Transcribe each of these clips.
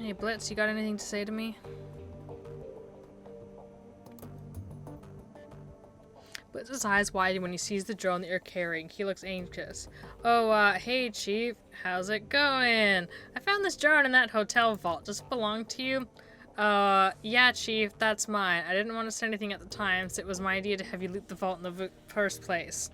Hey, Blitz, you got anything to say to me? Blitz's eyes widen when he sees the drone that you're carrying. He looks anxious. Oh, hey, Chief. How's it going? I found this drone in that hotel vault. Does it belong to you? Yeah, Chief, that's mine. I didn't want to say anything at the time, so it was my idea to have you loot the vault in the first place.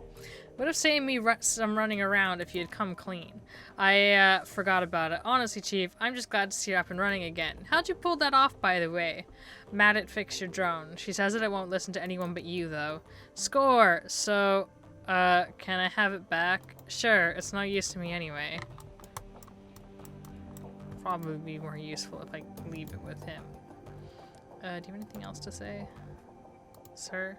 Would have saved me some running around if you had come clean. I forgot about it. Honestly, Chief, I'm just glad to see you up and running again. How'd you pull that off, by the way? Maddit fixed your drone. She says that it won't listen to anyone but you, though. Score! So, can I have it back? Sure, it's no use to me anyway. Probably be more useful if I leave it with him. Do you have anything else to say, sir?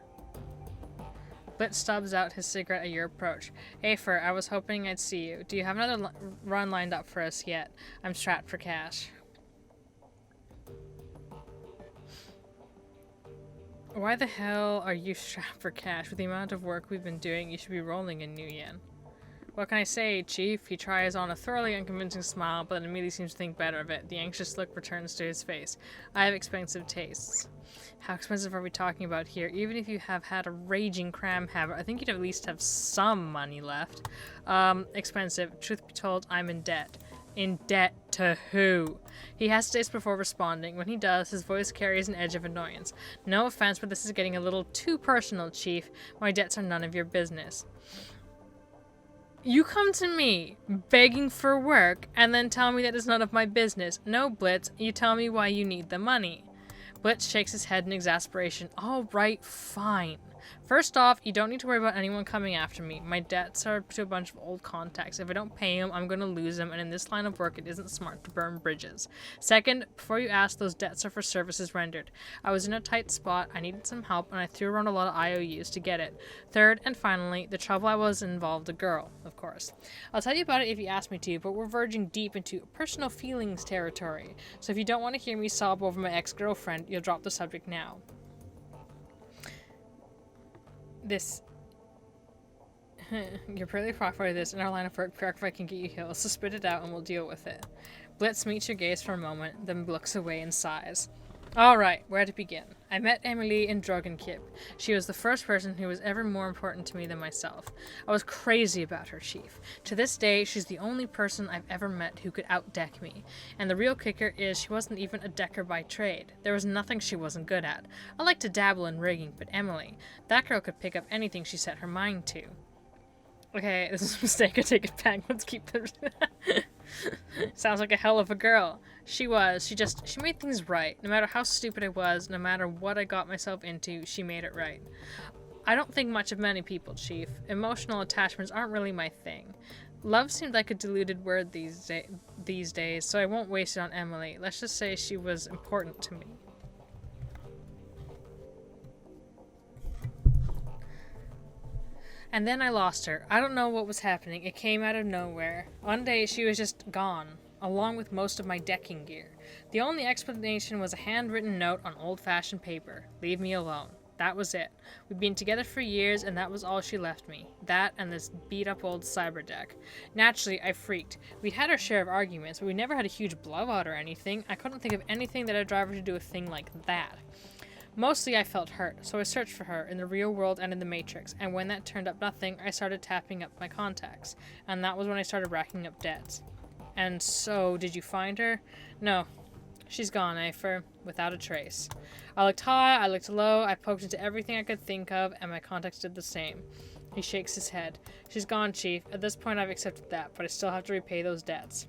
Blitz stubs out his cigarette at your approach. Hey, Fur, I was hoping I'd see you. Do you have another run lined up for us yet? I'm strapped for cash. Why the hell are you strapped for cash? With the amount of work we've been doing, you should be rolling in new yen. What can I say, Chief? He tries on a thoroughly unconvincing smile, but then immediately seems to think better of it. The anxious look returns to his face. I have expensive tastes. How expensive are we talking about here? Even if you have had a raging cram habit, I think you'd at least have some money left. Expensive. Truth be told, I'm in debt. In debt to who? He hesitates before responding. When he does, his voice carries an edge of annoyance. No offense, but this is getting a little too personal, Chief. My debts are none of your business. You come to me, begging for work, and then tell me that it's none of my business. No, Blitz, you tell me why you need the money. Blitz shakes his head in exasperation. All right, fine. First off, you don't need to worry about anyone coming after me. My debts are to a bunch of old contacts. If I don't pay them, I'm going to lose them, and in this line of work, it isn't smart to burn bridges. Second, before you ask, those debts are for services rendered. I was in a tight spot, I needed some help, and I threw around a lot of IOUs to get it. Third, and finally, the trouble I was involved a girl, of course. I'll tell you about it if you ask me to, but we're verging deep into personal feelings territory. So if you don't want to hear me sob over my ex-girlfriend, you'll drop the subject now. This. You're pretty proper of this. In our line of work, Clark, if I can get you healed, so spit it out and we'll deal with it. Blitz meets your gaze for a moment, then looks away and sighs. Alright, where to begin? I met Emily in Dragonfall. She was the first person who was ever more important to me than myself. I was crazy about her, Chief. To this day, she's the only person I've ever met who could outdeck me. And the real kicker is she wasn't even a decker by trade. There was nothing she wasn't good at. I like to dabble in rigging, but Emily, that girl could pick up anything she set her mind to. Okay, this is a mistake. I take it back. Let's keep it. Sounds like a hell of a girl. She was. She made things right. No matter how stupid I was, no matter what I got myself into, she made it right. I don't think much of many people, Chief. Emotional attachments aren't really my thing. Love seemed like a diluted word these days, so I won't waste it on Emily. Let's just say she was important to me. And then I lost her. I don't know what was happening. It came out of nowhere. One day she was just gone, along with most of my decking gear. The only explanation was a handwritten note on old-fashioned paper. Leave me alone. That was it. We'd been together for years, and that was all she left me. That and this beat-up old cyber deck. Naturally, I freaked. We'd had our share of arguments, but we never had a huge blowout or anything. I couldn't think of anything that would drive her to do a thing like that. Mostly I felt hurt, so I searched for her in the real world and in the Matrix, and when that turned up nothing, I started tapping up my contacts, and that was when I started racking up debts. And so, did you find her? No. She's gone, Afer, without a trace. I looked high, I looked low, I poked into everything I could think of, and my contacts did the same. He shakes his head. She's gone, Chief. At this point I've accepted that, but I still have to repay those debts.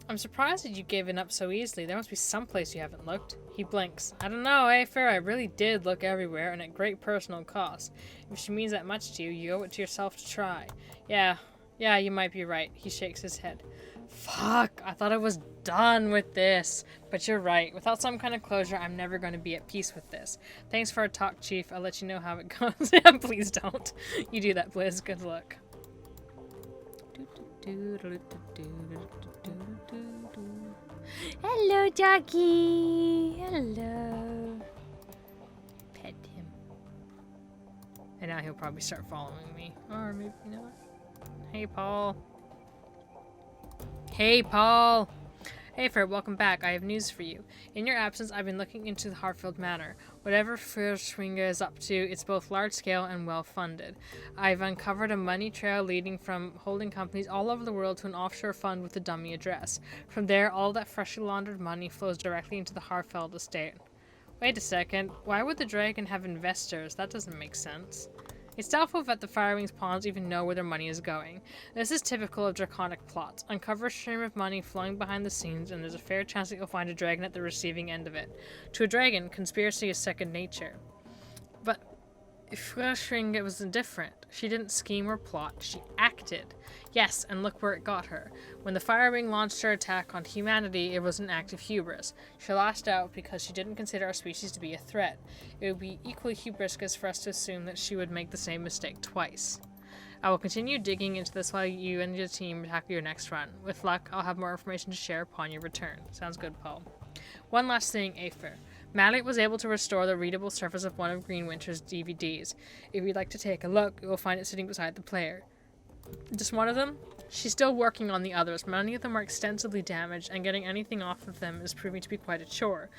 I'm surprised that you've given up so easily. There must be some place you haven't looked. He blinks. I don't know, Afer. I really did look everywhere, and at great personal cost. If she means that much to you, you owe it to yourself to try. Yeah, you might be right. He shakes his head. Fuck, I thought I was done with this. But you're right. Without some kind of closure, I'm never going to be at peace with this. Thanks for our talk, Chief. I'll let you know how it goes. Please don't. You do that, Blizz. Good luck. Hello, doggy. Hello. Pet him. And now he'll probably start following me. Or maybe, you know what? Hey, Paul. Hey, Paul. Hey Fred, welcome back. I have news for you. In your absence, I've been looking into the Hartfield Manor. Whatever Feuerschwinge is up to, it's both large-scale and well-funded. I've uncovered a money trail leading from holding companies all over the world to an offshore fund with a dummy address. From there, all that freshly laundered money flows directly into the Hartfield estate. Wait a second. Why would the dragon have investors? That doesn't make sense. It's doubtful that the Firewings pawns even know where their money is going. This is typical of draconic plots. Uncover a stream of money flowing behind the scenes, and there's a fair chance that you'll find a dragon at the receiving end of it. To a dragon, conspiracy is second nature. But Feuerschwinge was different. She didn't scheme or plot, she acted. Yes, and look where it got her. When the Firewing launched her attack on humanity, it was an act of hubris. She lost out because she didn't consider our species to be a threat. It would be equally hubriscous for us to assume that she would make the same mistake twice. I will continue digging into this while you and your team tackle your next run. With luck, I'll have more information to share upon your return. Sounds good, Paul. One last thing, Aether. Mallet was able to restore the readable surface of one of Green Winter's DVDs. If you'd like to take a look, you will find it sitting beside the player. Just one of them? She's still working on the others. Many of them are extensively damaged, and getting anything off of them is proving to be quite a chore.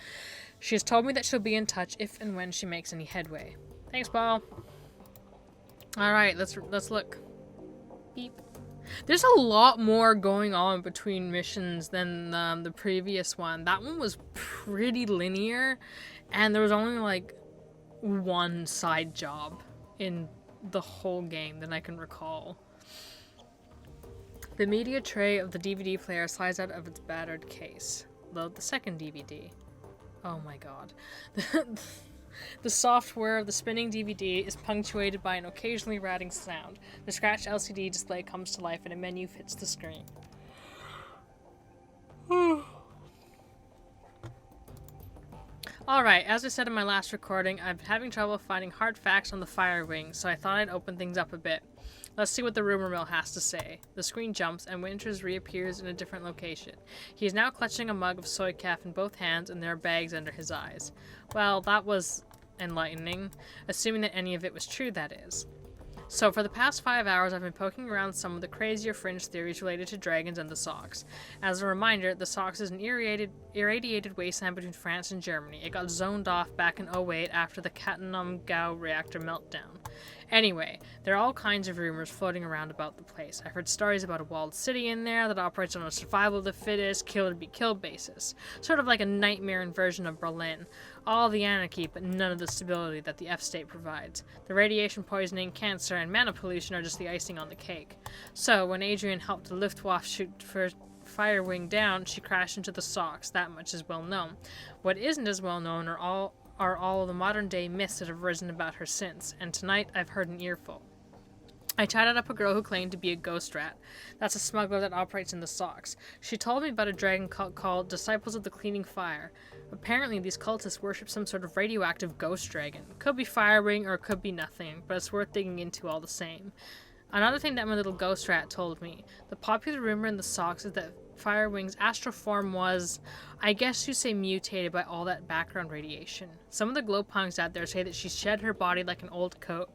She has told me that she'll be in touch if and when she makes any headway. Thanks, Paul. Alright, let's look. Beep. There's a lot more going on between missions than the previous one. That one was pretty linear, and there was only like one side job in the whole game that I can recall. The media tray of the DVD player slides out of its battered case. Load the second DVD. Oh my god. The software of the spinning DVD is punctuated by an occasionally ratting sound. The scratched LCD display comes to life and a menu hits the screen. Alright, as I said in my last recording, I've been having trouble finding hard facts on the Firewing, so I thought I'd open things up a bit. Let's see what the rumor mill has to say. The screen jumps and Winters reappears in a different location. He is now clutching a mug of soy calf in both hands and there are bags under his eyes. Well, that was enlightening, assuming that any of it was true, that is. So for the past 5 hours I've been poking around some of the crazier fringe theories related to dragons and the Sox. As a reminder, the Sox is an irradiated wasteland between France and Germany. It got zoned off back in 2008 after the Cattenom-Gau reactor meltdown. Anyway, there are all kinds of rumors floating around about the place. I've heard stories about a walled city in there that operates on a survival of the fittest, kill or be killed basis. Sort of like a nightmare version of Berlin. All the anarchy, but none of the stability that the F-state provides. The radiation poisoning, cancer, and mana pollution are just the icing on the cake. So, when Adrian helped the Luftwaffe shoot for Firewing down, she crashed into the Sox. That much is well known. What isn't as well known are all of the modern-day myths that have risen about her since, and tonight I've heard an earful. I chatted up a girl who claimed to be a ghost rat. That's a smuggler that operates in the Sox. She told me about a dragon cult called Disciples of the Cleaning Fire. Apparently, these cultists worship some sort of radioactive ghost dragon. Could be Firewing or it could be nothing, but it's worth digging into all the same. Another thing that my little ghost rat told me, the popular rumor in the Sox is that Firewing's astral form was, I guess you say, mutated by all that background radiation. Some of the glowpunks out there say that she shed her body like an old coat.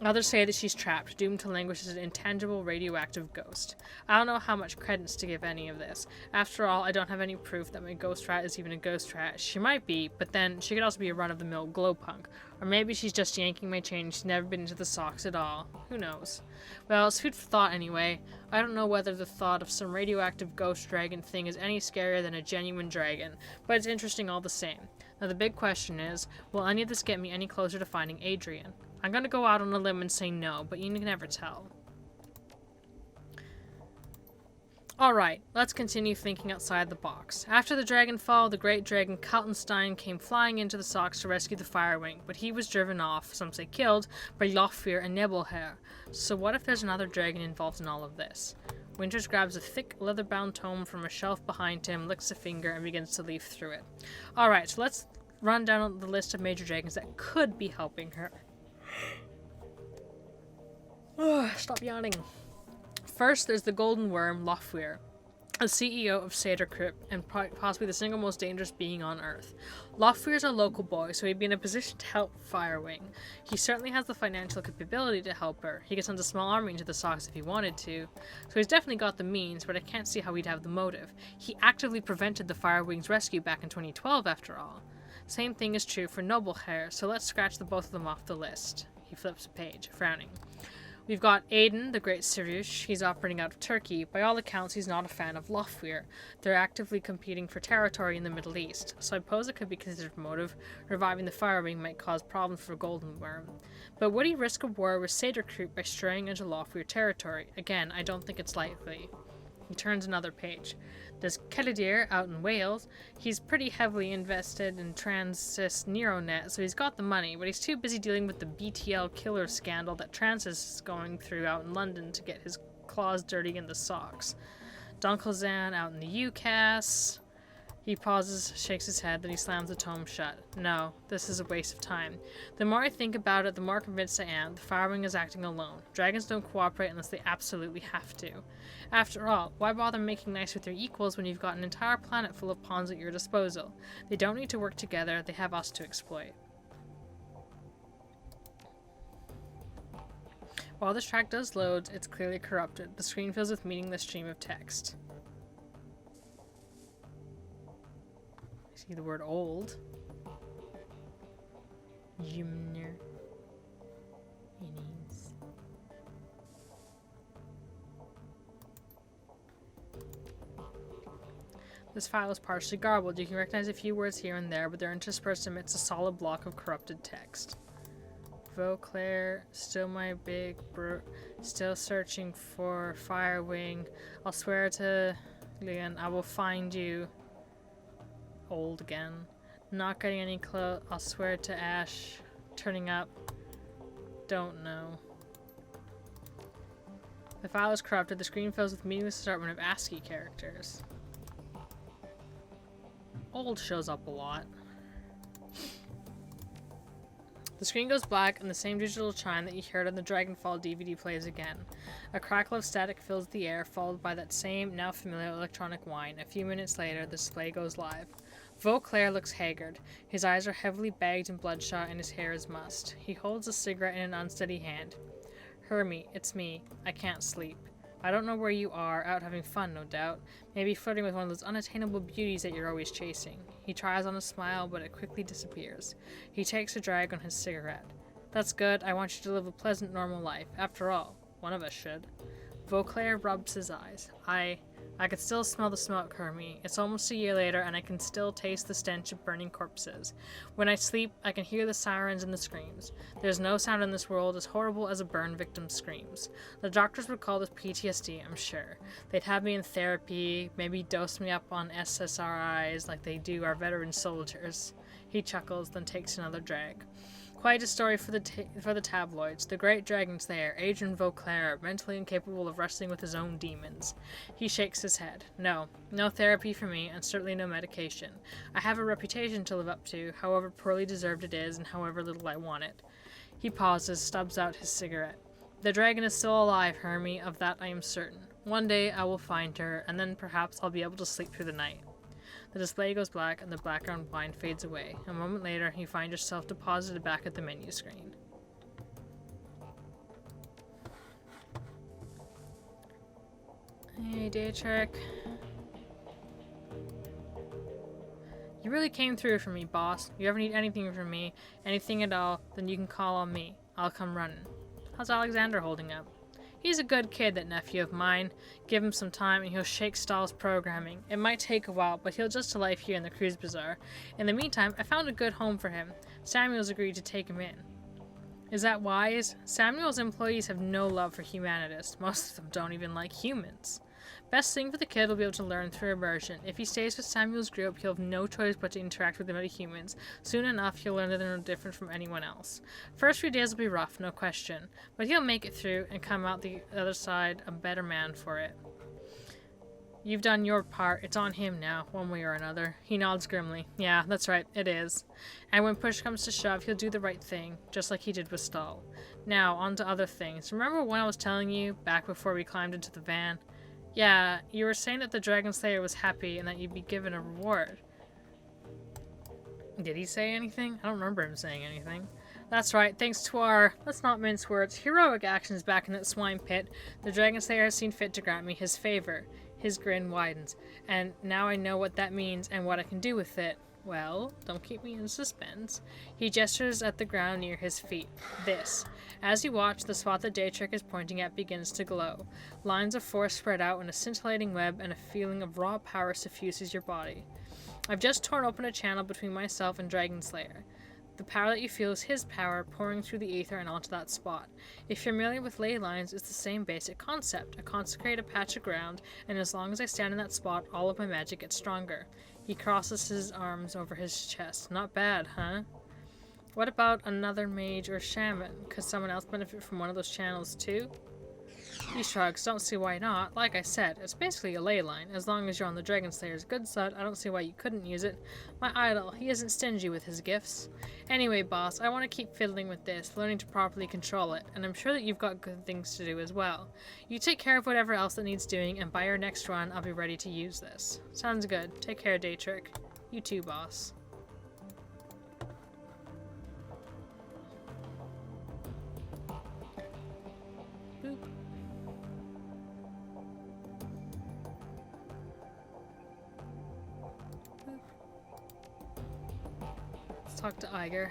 Others say that she's trapped, doomed to languish as an intangible radioactive ghost. I don't know how much credence to give any of this. After all, I don't have any proof that my ghost rat is even a ghost rat. She might be, but then she could also be a run-of-the-mill glowpunk. Or maybe she's just yanking my chain, she's never been into the Sox at all. Who knows? Well, it's food for thought anyway. I don't know whether the thought of some radioactive ghost dragon thing is any scarier than a genuine dragon, but it's interesting all the same. Now the big question is, will any of this get me any closer to finding Adrian? I'm gonna go out on a limb and say no, but you can never tell. Alright, let's continue thinking outside the box. After the Dragonfall, the Great Dragon Kaltenstein came flying into the Sox to rescue the Firewing, but he was driven off, some say killed, by Lofir and Nebelherr. So what if there's another dragon involved in all of this? Winters grabs a thick, leather-bound tome from a shelf behind him, licks a finger, and begins to leaf through it. Alright, so let's run down the list of major dragons that could be helping her. Stop yawning. First, there's the golden worm, Lofir. a CEO of Shadowrun and possibly the single most dangerous being on Earth. Lofweir's a local boy, so he'd be in a position to help Firewing. He certainly has the financial capability to help her. He could send a small army into the Sox if he wanted to. So he's definitely got the means, but I can't see how he'd have the motive. He actively prevented the Firewing's rescue back in 2012, after all. Same thing is true for Noblehair, so let's scratch the both of them off the list. He flips a page, frowning. We've got Aiden, the Great Sirush. He's operating out of Turkey. By all accounts, he's not a fan of Lofweir. They're actively competing for territory in the Middle East, so I suppose it could be considered motive. Reviving the Firewing might cause problems for Golden Worm. But would he risk a war with Shadowrun by straying into Lofweir territory? Again, I don't think it's likely. He turns another page. There's Kelidir out in Wales. He's pretty heavily invested in Transys Neuronet, so he's got the money, but he's too busy dealing with the BTL killer scandal that Transys is going through out in London to get his claws dirty in the socks. Dunkelzan out in the UCAS. He pauses, shakes his head, then he slams the tome shut. No, this is a waste of time. The more I think about it, the more convinced I am. The Firewing is acting alone. Dragons don't cooperate unless they absolutely have to. After all, why bother making nice with your equals when you've got an entire planet full of pawns at your disposal? They don't need to work together, they have us to exploit. While this track does load, it's clearly corrupted. The screen fills with meaningless stream of text. See the word old. Jumner. Innings. This file is partially garbled. You can recognize a few words here and there, but they're interspersed amidst a solid block of corrupted text. Vauclair, still my big bro, still searching for Firewing. I'll swear to Leon, I will find you. Old again. Not getting any close. I'll swear to Ash. Turning up. Don't know. The file is corrupted. The screen fills with meaningless assortment of ASCII characters. Old shows up a lot. The screen goes black and the same digital chime that you heard on the Dragonfall DVD plays again. A crackle of static fills the air, followed by that same, now familiar electronic whine. A few minutes later, the display goes live. Vauclair looks haggard. His eyes are heavily bagged and bloodshot and his hair is mussed. He holds a cigarette in an unsteady hand. Hermie, it's me. I can't sleep. I don't know where you are, out having fun, no doubt. Maybe flirting with one of those unattainable beauties that you're always chasing. He tries on a smile, but it quickly disappears. He takes a drag on his cigarette. That's good. I want you to live a pleasant, normal life. After all, one of us should. Vauclair rubs his eyes. I can still smell the smoke, Hermie. It's almost a year later, and I can still taste the stench of burning corpses. When I sleep, I can hear the sirens and the screams. There's no sound in this world as horrible as a burn victim's screams. The doctors would call this PTSD, I'm sure. They'd have me in therapy, maybe dose me up on SSRIs like they do our veteran soldiers. He chuckles, then takes another drag. Quite a story for the tabloids. The Great Dragon's there, Adrian Vauclair, mentally incapable of wrestling with his own demons. He shakes his head. No therapy for me, and certainly no medication. I have a reputation to live up to, however poorly deserved it is, and however little I want it. He pauses, stubs out his cigarette. The dragon is still alive, Hermie, of that I am certain. One day I will find her, and then perhaps I'll be able to sleep through the night. The display goes black and the background whine fades away. A moment later, you find yourself deposited back at the menu screen. Hey, Daytrick. You really came through for me, boss. If you ever need anything from me, anything at all, then you can call on me. I'll come running. How's Alexander holding up? He's a good kid, that nephew of mine. Give him some time and he'll shake Stahl's programming. It might take a while, but he'll adjust to life here in the Cruise Bazaar. In the meantime, I found a good home for him. Samuel's agreed to take him in. Is that wise? Samuel's employees have no love for humanities. Most of them don't even like humans. Best thing for the kid will be able to learn through immersion. If he stays with Samuel's group, he'll have no choice but to interact with the metahumans. Soon enough, he'll learn that they're no different from anyone else. First few days will be rough, no question, but he'll make it through and come out the other side a better man for it. You've done your part. It's on him now, one way or another. He nods grimly. Yeah, that's right, it is. And when push comes to shove, he'll do the right thing, just like he did with Stahl. Now, on to other things. Remember when I was telling you, back before we climbed into the van? Yeah, you were saying that the Dragon Slayer was happy and that you'd be given a reward. Did he say anything? I don't remember him saying anything. That's right, thanks to our, let's not mince words, heroic actions back in that swine pit, the Dragon Slayer has seen fit to grant me his favor. His grin widens, and now I know what that means and what I can do with it. Well, don't keep me in suspense. He gestures at the ground near his feet. This. As you watch, the spot that Daytrick is pointing at begins to glow. Lines of force spread out in a scintillating web, and a feeling of raw power suffuses your body. I've just torn open a channel between myself and Dragon Slayer. The power that you feel is his power pouring through the ether and onto that spot. If you're familiar with ley lines, it's the same basic concept. I consecrate a patch of ground, and as long as I stand in that spot, all of my magic gets stronger. He crosses his arms over his chest. Not bad, huh? What about another mage or shaman? Could someone else benefit from one of those channels too? He shrugs. Don't see why not. Like I said, it's basically a ley line. As long as you're on the Dragon Slayer's good side, I don't see why you couldn't use it. My idol, he isn't stingy with his gifts. Anyway, boss, I want to keep fiddling with this, learning to properly control it, and I'm sure that you've got good things to do as well. You take care of whatever else that needs doing, and by our next run, I'll be ready to use this. Sounds good. Take care, Daytrick. You too, boss. Boop. Talk to Iger.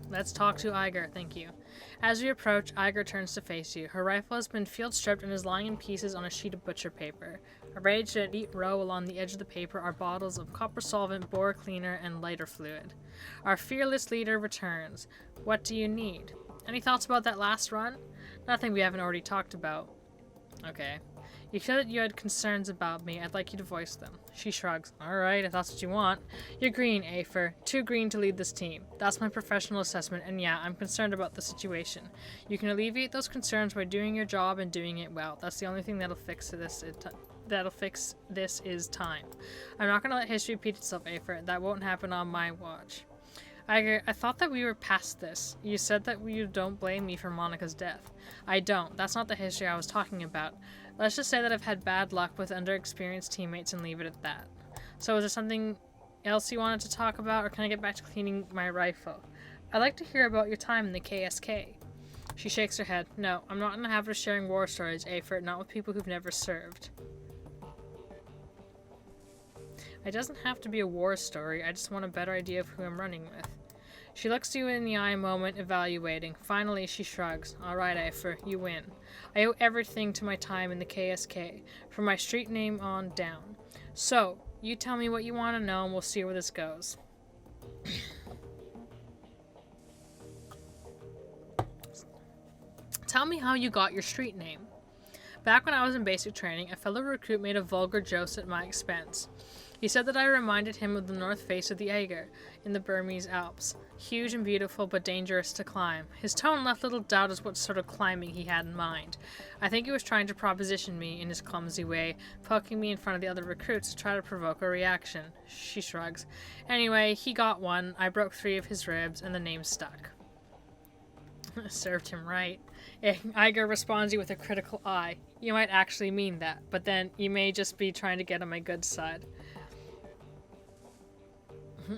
Let's talk to Iger, thank you. As we approach, Iger turns to face you. Her rifle has been field stripped and is lying in pieces on a sheet of butcher paper. Arranged in a neat row along the edge of the paper are bottles of copper solvent, bore cleaner, and lighter fluid. Our fearless leader returns. What do you need? Any thoughts about that last run? Nothing we haven't already talked about. Okay. You said that you had concerns about me. I'd like you to voice them. She shrugs. Alright, if that's what you want. You're green, Afer. Too green to lead this team. That's my professional assessment, and yeah, I'm concerned about the situation. You can alleviate those concerns by doing your job and doing it well. That's the only thing that'll fix this. Is time. I'm not going to let history repeat itself, Afer. That won't happen on my watch. I thought that we were past this. You said that you don't blame me for Monica's death. I don't. That's not the history I was talking about. Let's just say that I've had bad luck with underexperienced teammates and leave it at that. So is there something else you wanted to talk about, or can I get back to cleaning my rifle? I'd like to hear about your time in the KSK. She shakes her head. No, I'm not in the habit of sharing war stories, Afer, not with people who've never served. It doesn't have to be a war story, I just want a better idea of who I'm running with. She looks you in the eye a moment, evaluating. Finally, she shrugs. Alright, Afer, you win. I owe everything to my time in the KSK, from my street name on down. So, you tell me what you want to know and we'll see where this goes. Tell me how you got your street name. Back when I was in basic training, a fellow recruit made a vulgar joke at my expense. He said that I reminded him of the north face of the Eiger in the Burmese Alps. Huge and beautiful, but dangerous to climb. His tone left little doubt as what sort of climbing he had in mind. I think he was trying to proposition me in his clumsy way, poking me in front of the other recruits to try to provoke a reaction. She shrugs. Anyway, he got one, I broke 3 of his ribs, and the name stuck. Served him right. Iger responds you with a critical eye. You might actually mean that, but then you may just be trying to get on my good side.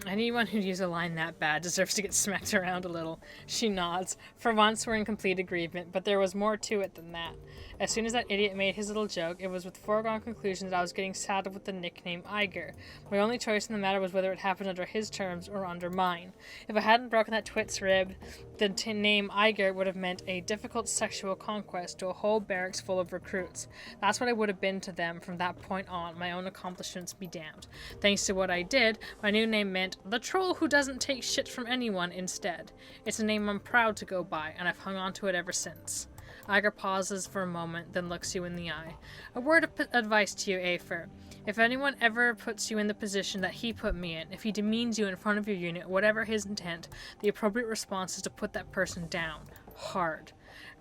Anyone who'd use a line that bad deserves to get smacked around a little. She nods. For once, we're in complete agreement, but there was more to it than that. As soon as that idiot made his little joke, it was with foregone conclusion that I was getting saddled with the nickname Iger. My only choice in the matter was whether it happened under his terms or under mine. If I hadn't broken that twit's rib, the name Iger would have meant a difficult sexual conquest to a whole barracks full of recruits. That's what I would have been to them from that point on, my own accomplishments be damned. Thanks to what I did, my new name meant the troll who doesn't take shit from anyone instead. It's a name I'm proud to go by, and I've hung on to it ever since. Iger pauses for a moment, then looks you in the eye. A word of advice to you, Afer. If anyone ever puts you in the position that he put me in, if he demeans you in front of your unit, whatever his intent, the appropriate response is to put that person down. Hard.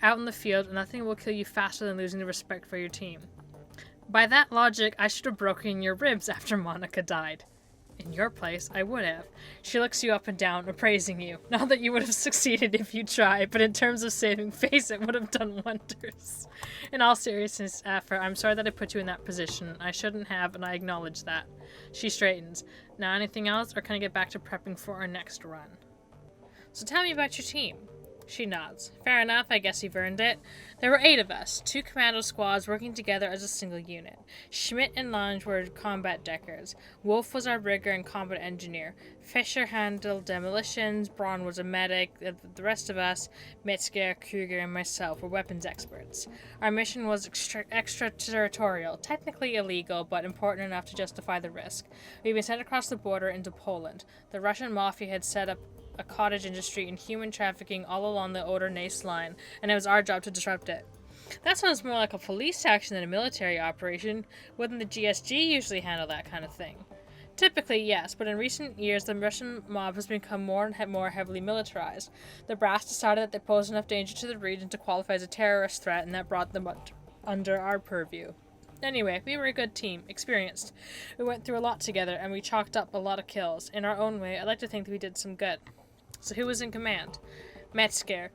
Out in the field, nothing will kill you faster than losing the respect for your team. By that logic, I should have broken your ribs after Monica died. In your place, I would have. She looks you up and down, appraising you. Not that you would have succeeded if you tried, but in terms of saving face, it would have done wonders. In all seriousness, Afra, I'm sorry that I put you in that position. I shouldn't have, and I acknowledge that. She straightens. Now anything else, or can I get back to prepping for our next run? So tell me about your team. She nods. Fair enough, I guess you've earned it. There were 8 of us, 2 commando squads working together as a single unit. Schmidt and Lange were combat deckers. Wolf was our rigger and combat engineer. Fischer handled demolitions. Braun was a medic. The rest of us, Metzger, Kruger, and myself, were weapons experts. Our mission was extraterritorial, technically illegal, but important enough to justify the risk. We'd been sent across the border into Poland. The Russian mafia had set up a cottage industry and human trafficking all along the Oder-Neisse line, and it was our job to disrupt it. That sounds more like a police action than a military operation. Wouldn't the GSG usually handle that kind of thing? Typically, yes, but in recent years, the Russian mob has become more and more heavily militarized. The brass decided that they posed enough danger to the region to qualify as a terrorist threat, and that brought them under our purview. Anyway, we were a good team, experienced. We went through a lot together, and we chalked up a lot of kills. In our own way, I'd like to think that we did some good. So who was in command? Metzger.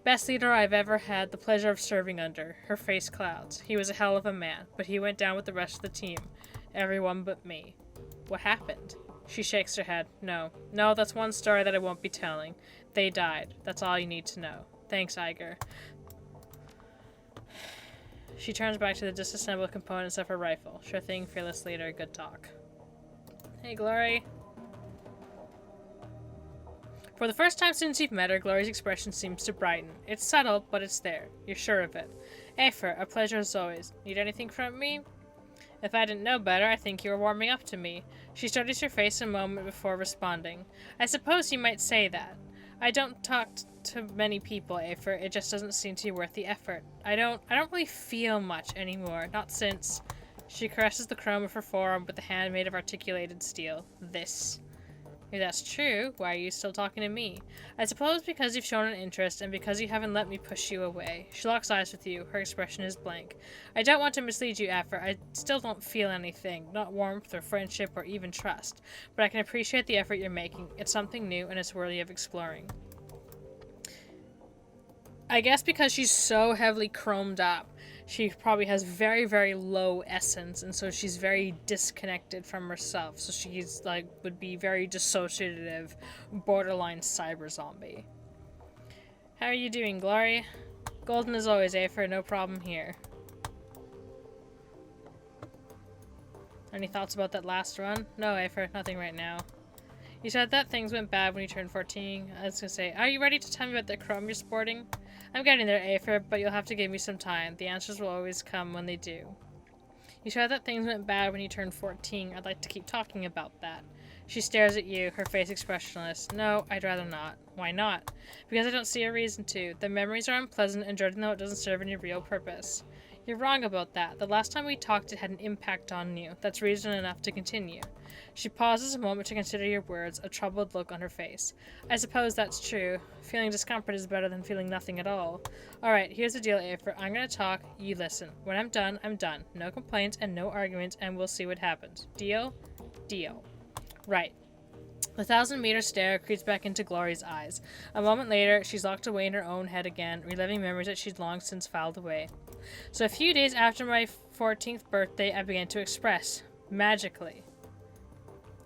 Best leader I've ever had the pleasure of serving under. Her face clouds. He was a hell of a man, but he went down with the rest of the team. Everyone but me. What happened? She shakes her head. No, that's one story that I won't be telling. They died. That's all you need to know. Thanks, Iger. She turns back to the disassembled components of her rifle. Sure thing, fearless leader. Good talk. Hey, Glory. For the first time since you've met her, Glory's expression seems to brighten. It's subtle, but it's there. You're sure of it. Afer, a pleasure as always. Need anything from me? If I didn't know better, I think you were warming up to me. She studies her face a moment before responding. I suppose you might say that. I don't talk to many people, Afer. It just doesn't seem to be worth the effort. I don't really feel much anymore. Not since... She caresses the chrome of her forearm with a hand made of articulated steel. This. If that's true, why are you still talking to me? I suppose because you've shown an interest, and because you haven't let me push you away. She locks eyes with you. Her expression is blank. I don't want to mislead you, Afra. I still don't feel anything. Not warmth or friendship or even trust. But I can appreciate the effort you're making. It's something new, and it's worthy of exploring. I guess because she's so heavily chromed up, she probably has very, very low essence, and so she's very disconnected from herself. So she's like, would be very dissociative, borderline cyber zombie. How are you doing, Glory? Golden as always, Afer. No problem here. Any thoughts about that last run? No, Afer. Nothing right now. You said that things went bad when you turned 14. I was gonna say, are you ready to tell me about the chrome you're sporting? I'm getting there, Afer, but you'll have to give me some time. The answers will always come when they do. You said that things went bad when you turned 14. I'd like to keep talking about that. She stares at you, her face expressionless. No, I'd rather not. Why not? Because I don't see a reason to. The memories are unpleasant, and dreading though it doesn't serve any real purpose. You're wrong about that. The last time we talked, it had an impact on you. That's reason enough to continue. She pauses a moment to consider your words, a troubled look on her face. I suppose that's true. Feeling discomfort is better than feeling nothing at all. Alright, here's the deal, Afer. I'm gonna talk, you listen. When I'm done, I'm done. No complaints and no arguments, and we'll see what happens. Deal? Deal. Right. The 1,000-meter stare creeps back into Glory's eyes. A moment later, she's locked away in her own head again, reliving memories that she'd long since filed away. So a few days after my 14th birthday, I began to express. Magically.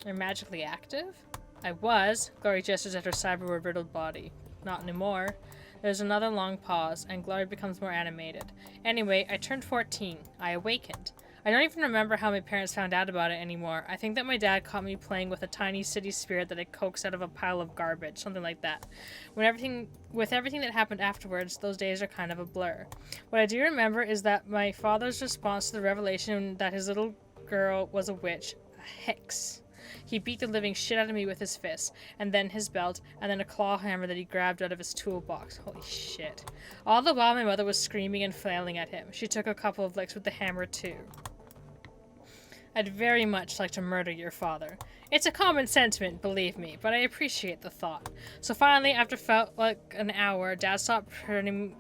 Or magically active? I was. Glory gestures at her cyber-riddled body. Not anymore. There's another long pause, and Glory becomes more animated. Anyway, I turned 14. I awakened. I don't even remember how my parents found out about it anymore. I think that my dad caught me playing with a tiny city spirit that I coaxed out of a pile of garbage, something like that. With everything that happened afterwards, those days are kind of a blur. What I do remember is that my father's response to the revelation that his little girl was a witch, a hex. He beat the living shit out of me with his fist, and then his belt, and then a claw hammer that he grabbed out of his toolbox. Holy shit. All the while my mother was screaming and flailing at him. She took a couple of licks with the hammer too. I'd very much like to murder your father. It's a common sentiment, believe me, but I appreciate the thought. So finally, after felt like an hour, Dad stopped turning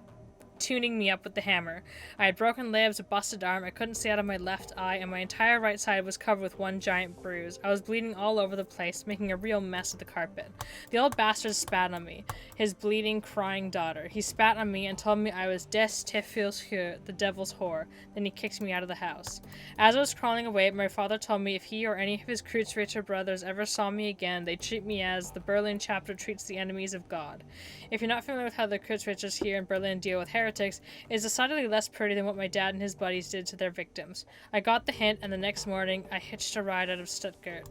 tuning me up with the hammer. I had broken ribs, a busted arm, I couldn't see out of my left eye, and my entire right side was covered with one giant bruise. I was bleeding all over the place, making a real mess of the carpet. The old bastard spat on me, his bleeding, crying daughter. He spat on me and told me I was des Teufels, the devil's whore. Then he kicked me out of the house. As I was crawling away, my father told me if he or any of his Kreuzritter brothers ever saw me again, they'd treat me as the Berlin chapter treats the enemies of God. If you're not familiar with how the Kreuzritters here in Berlin deal with heretics, it's decidedly less pretty than what my dad and his buddies did to their victims. I got the hint, and the next morning, I hitched a ride out of Stuttgart.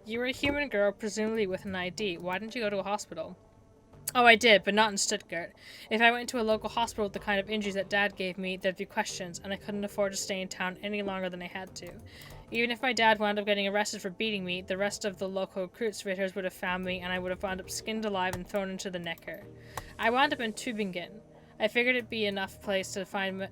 You were a human girl, presumably with an ID. Why didn't you go to a hospital? Oh, I did, but not in Stuttgart. If I went to a local hospital with the kind of injuries that Dad gave me, there'd be questions, and I couldn't afford to stay in town any longer than I had to. Even if my dad wound up getting arrested for beating me, the rest of the local Kreuzritters would have found me, and I would have wound up skinned alive and thrown into the Neckar. I wound up in Tübingen. I figured it'd be enough place to find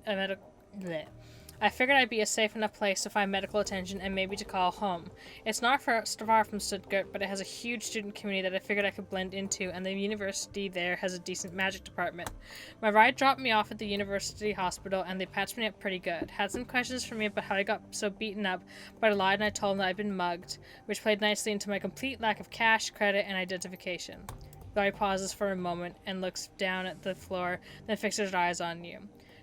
I figured I'd be a safe enough place to find medical attention and maybe to call home. It's not far from Stuttgart, but it has a huge student community that I figured I could blend into, and the university there has a decent magic department. My ride dropped me off at the university hospital, and they patched me up pretty good. Had some questions for me about how I got so beaten up, but I lied and I told them that I'd been mugged, which played nicely into my complete lack of cash, credit, and identification. Laurie pauses for a moment and looks down at the floor, then fixes her eyes on you.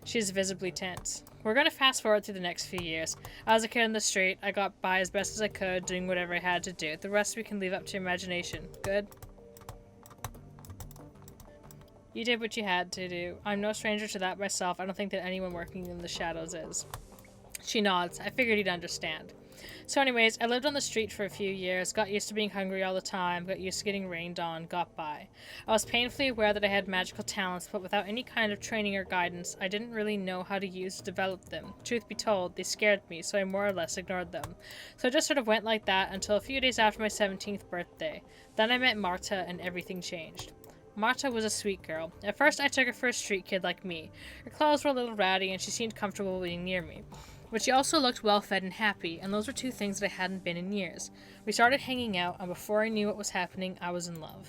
She's visibly tense. We're going to fast forward through the next few years. I was a kid on the street. I got by as best as I could, doing whatever I had to do. The rest we can leave up to your imagination. Good? You did what you had to do. I'm no stranger to that myself. I don't think that anyone working in the shadows is. She nods. I figured you'd understand. So anyways, I lived on the street for a few years, got used to being hungry all the time, got used to getting rained on, got by. I was painfully aware that I had magical talents, but without any kind of training or guidance, I didn't really know how to use or develop them. Truth be told, they scared me, so I more or less ignored them. So I just sort of went like that until a few days after my 17th birthday. Then I met Marta, and everything changed. Marta was a sweet girl. At first, I took her for a street kid like me. Her clothes were a little ratty, and she seemed comfortable being near me. But she also looked well-fed and happy, and those were two things that I hadn't been in years. We started hanging out, and before I knew what was happening, I was in love.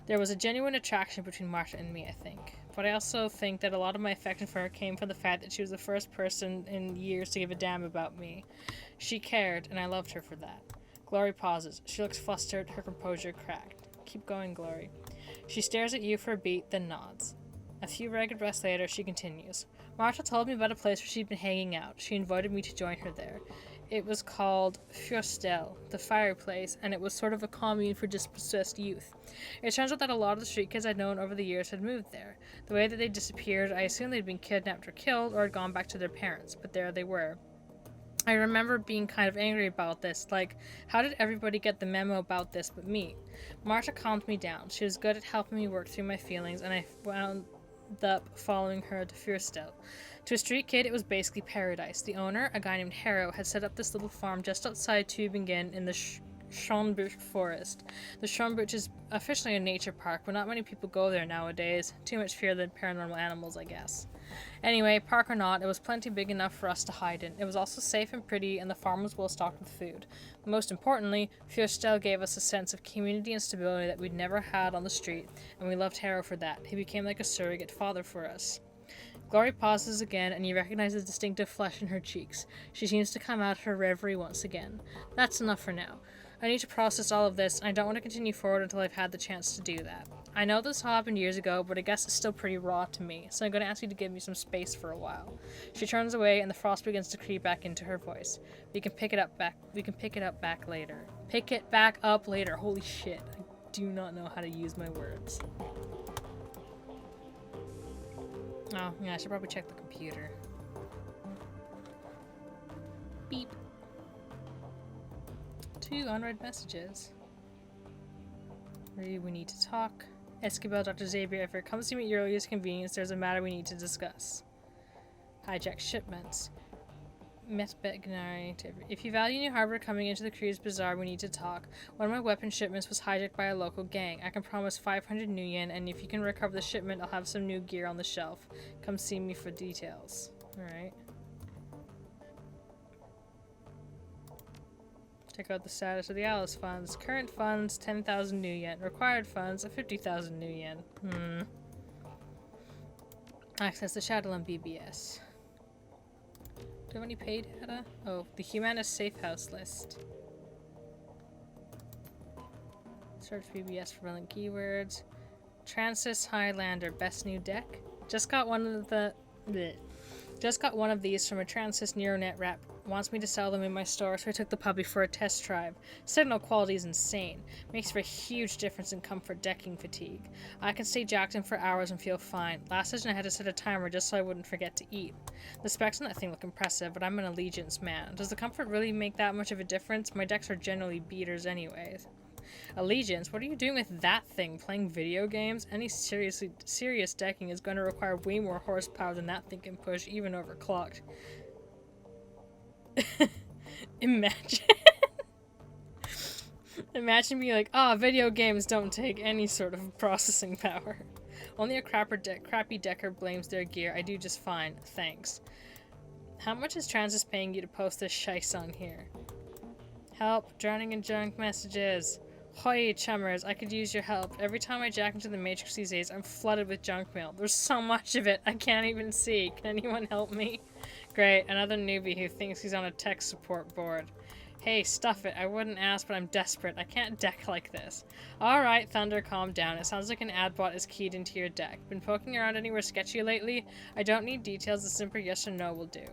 There was a genuine attraction between Marta and me, I think. But I also think that a lot of my affection for her came from the fact that she was the first person in years to give a damn about me. She cared, and I loved her for that. Glory pauses. She looks flustered, her composure cracked. Keep going, Glory. She stares at you for a beat, then nods. A few ragged rests later, she continues. Marta told me about a place where she'd been hanging out. She invited me to join her there. It was called Feuerstel, the fireplace, and it was sort of a commune for dispossessed youth. It turns out that a lot of the street kids I'd known over the years had moved there. The way that they disappeared, I assumed they'd been kidnapped or killed or had gone back to their parents, but there they were. I remember being kind of angry about this, like, how did everybody get the memo about this but me? Marta calmed me down. She was good at helping me work through my feelings, and I wound up following her to Feuerstel. To a street kid, it was basically paradise. The owner, a guy named Harrow, had set up this little farm just outside Tübingen in the Schönbusch forest. The Schönbusch is officially a nature park, but not many people go there nowadays. Too much fear of paranormal animals, I guess. Anyway, park or not, it was plenty big enough for us to hide in. It was also safe and pretty, and the farm was well stocked with food. Most importantly, Feuerstel gave us a sense of community and stability that we'd never had on the street, and we loved Harrow for that. He became like a surrogate father for us. Glory pauses again, and you recognize the distinctive flush in her cheeks. She seems to come out of her reverie once again. That's enough for now. I need to process all of this, and I don't want to continue forward until I've had the chance to do that. I know this all happened years ago, but I guess it's still pretty raw to me, so I'm going to ask you to give me some space for a while. She turns away, and the frost begins to creep back into her voice. We can pick it up back later. Pick it back up later. Holy shit. I do not know how to use my words. Oh, yeah, I should probably check the computer. Beep. 2 unread messages. We need to talk. Esquivel, Dr. Xavier, if it comes to me at your earliest convenience, there's a matter we need to discuss. Hijack shipments. If you value New Harbor coming into the cruise bazaar, we need to talk. One of my weapon shipments was hijacked by a local gang. I can promise 500 new yen, and if you can recover the shipment, I'll have some new gear on the shelf. Come see me for details. Alright. Check out the status of the Alice funds. Current funds, 10,000 new yen. Required funds, 50,000 new yen. Access the Shadowrun BBS. Do you have any paid data? Oh, the Humanist Safe House list. Search BBS for relevant keywords. Transis Highlander, best new deck. Just got one of these from a Transis Neuronet rep. Wants me to sell them in my store, so I took the puppy for a test drive. Signal quality is insane. Makes for a huge difference in comfort decking fatigue. I can stay jacked in for hours and feel fine. Last session I had to set a timer just so I wouldn't forget to eat. The specs on that thing look impressive, but I'm an Allegiance man. Does the comfort really make that much of a difference? My decks are generally beaters anyways. Allegiance? What are you doing with that thing? Playing video games? Any serious decking is going to require way more horsepower than that thing can push, even overclocked. Imagine. Imagine being like, video games don't take any sort of processing power. Only a crappy decker blames their gear. I do just fine. Thanks. How much is Transis paying you to post this shice on here? Help. Drowning in junk messages. Hoy, chummers, I could use your help. Every time I jack into the Matrix these days, I'm flooded with junk mail. There's so much of it, I can't even see. Can anyone help me? Great, another newbie who thinks he's on a tech support board. Hey, stuff it. I wouldn't ask, but I'm desperate. I can't deck like this. Alright, Thunder, calm down. It sounds like an ad bot is keyed into your deck. Been poking around anywhere sketchy lately? I don't need details, a simple yes or no will do.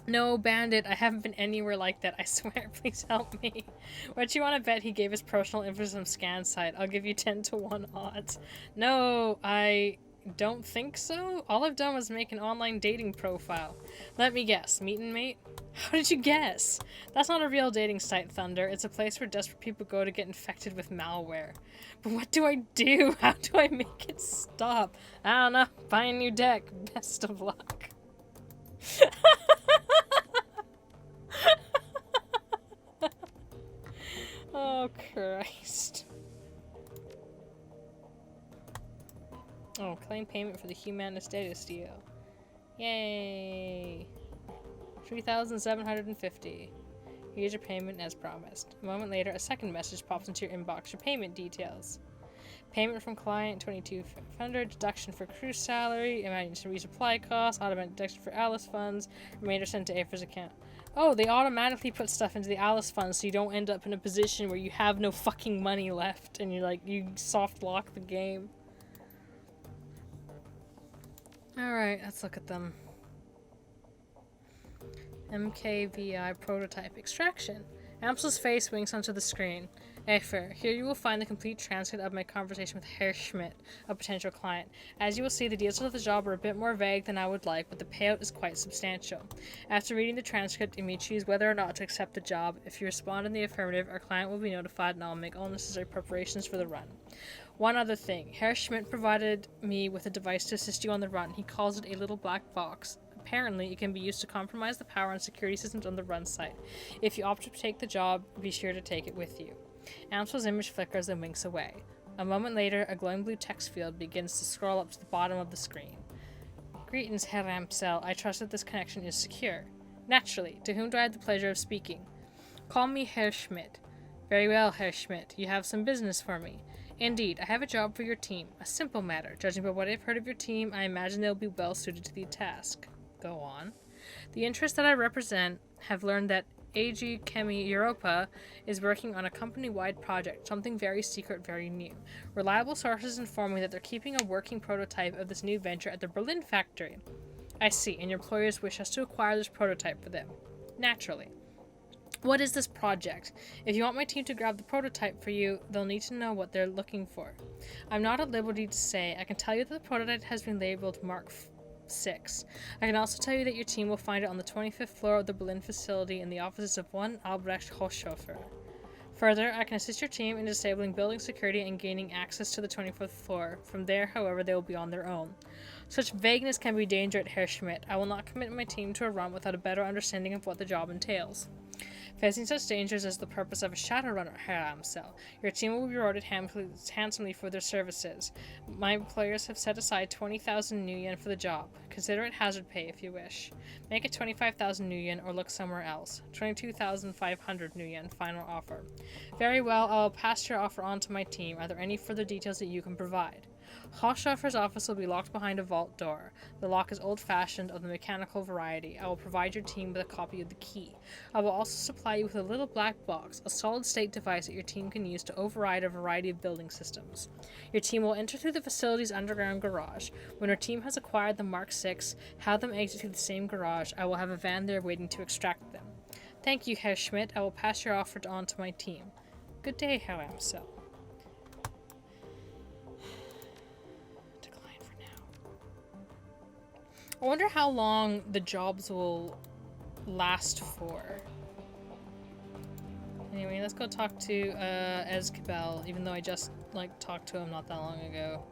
No, Bandit, I haven't been anywhere like that, I swear, please help me. What you want to bet he gave his personal info to some scan site? I'll give you 10 to 1 odds. No, I don't think so. All I've done was make an online dating profile. Let me guess, meet and mate? How did you guess? That's not a real dating site, Thunder. It's a place where desperate people go to get infected with malware. But what do I do? How do I make it stop? I don't know. Buy a new deck. Best of luck. Oh, Christ. Oh, claim payment for the Humanist data steal. Yay! 3,750. Here's your payment as promised. A moment later, a second message pops into your inbox. Your payment details. Payment from client, 2,200. Deduction for crew salary. Emergency resupply costs. Automatic deduction for Alice funds. Remainder sent to Aphra's account. Oh, they automatically put stuff into the Alice funds so you don't end up in a position where you have no fucking money left and you soft lock the game. Alright, let's look at them. MKVI prototype extraction. Amsel's face winks onto the screen. Aphra, here you will find the complete transcript of my conversation with Herr Schmidt, a potential client. As you will see, the details of the job are a bit more vague than I would like, but the payout is quite substantial. After reading the transcript, you may choose whether or not to accept the job. If you respond in the affirmative, our client will be notified and I'll make all necessary preparations for the run. One other thing. Herr Schmidt provided me with a device to assist you on the run. He calls it a little black box. Apparently, it can be used to compromise the power and security systems on the run site. If you opt to take the job, be sure to take it with you. Amsel's image flickers and winks away. A moment later, a glowing blue text field begins to scroll up to the bottom of the screen. Greetings, Herr Amsel. I trust that this connection is secure. Naturally. To whom do I have the pleasure of speaking? Call me Herr Schmidt. Very well, Herr Schmidt. You have some business for me. Indeed, I have a job for your team. A simple matter. Judging by what I've heard of your team, I imagine they'll be well suited to the task. Go on. The interests that I represent have learned that AG Chemi Europa is working on a company-wide project, something very secret, very new. Reliable sources inform me that they're keeping a working prototype of this new venture at the Berlin factory. I see, and your employers wish us to acquire this prototype for them. Naturally. What is this project? If you want my team to grab the prototype for you, they'll need to know what they're looking for. I'm not at liberty to say. I can tell you that the prototype has been labeled Mark 6. I can also tell you that your team will find it on the 25th floor of the Berlin facility in the offices of one Albrecht Hochschofer. Further, I can assist your team in disabling building security and gaining access to the 24th floor. From there, however, they will be on their own. Such vagueness can be dangerous, Herr Schmidt. I will not commit my team to a run without a better understanding of what the job entails. Facing such dangers is the purpose of a Shadowrunner, Herr Amsel. Your team will be rewarded handsomely for their services. My employers have set aside 20,000 new yen for the job. Consider it hazard pay if you wish. Make it 25,000 new yen or look somewhere else. 22,500 new yen, final offer. Very well, I'll pass your offer on to my team. Are there any further details that you can provide? Hofschaffer's office will be locked behind a vault door. The lock is old-fashioned, of the mechanical variety. I will provide your team with a copy of the key. I will also supply you with a little black box, a solid-state device that your team can use to override a variety of building systems. Your team will enter through the facility's underground garage. When your team has acquired the Mark 6, have them exit through the same garage. I will have a van there waiting to extract them. Thank you, Herr Schmidt. I will pass your offer on to my team. Good day, Herr Amsel. Decline for now. I wonder how long the jobs will last for. Anyway, let's go talk to Ezkabel, even though I just talked to him not that long ago.